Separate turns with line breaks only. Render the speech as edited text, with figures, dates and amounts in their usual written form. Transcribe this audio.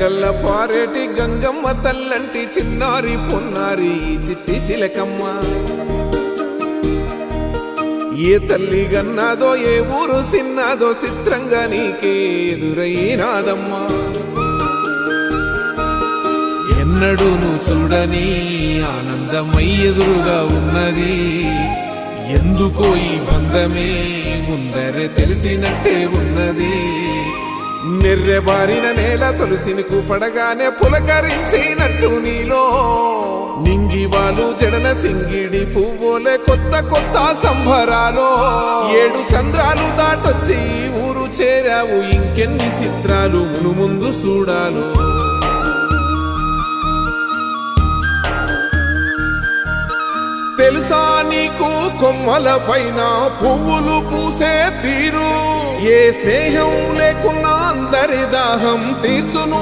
గల్ల పారేటి గంగమ్మ తల్లంటి చిన్నారి పొన్నారి చిట్టి చిలకమ్మ ఏ తల్లి గన్నాదో ఏ ఊరు సిన్నాదో చిత్రంగా నీకే ఎదురైనాదమ్మా ఎన్నడూ నువ్వు చూడని ఆనందమై ఎదురుగా ఉన్నది ఎందుకో ఈ బంధమే ముందరే తెలిసినట్టే ఉన్నది నెర్రెబారిన నేల తులసినికు పడగానే పులకరించినట్టు నీలో నింగివాలు జడన సింగిడి పువ్వులే కొత్త కొత్త సంబరాలో 7 సంద్రాలు దాటొచ్చి ఊరు చేరావు ఇంకెన్ని చిత్రాలు మును ముందు చూడాలో తెలుసా నీకు కొమ్మల పైన పువ్వులు పూసే తీరు ఏ స్నేహం లేకున్నా అందరి దాహం తీర్చును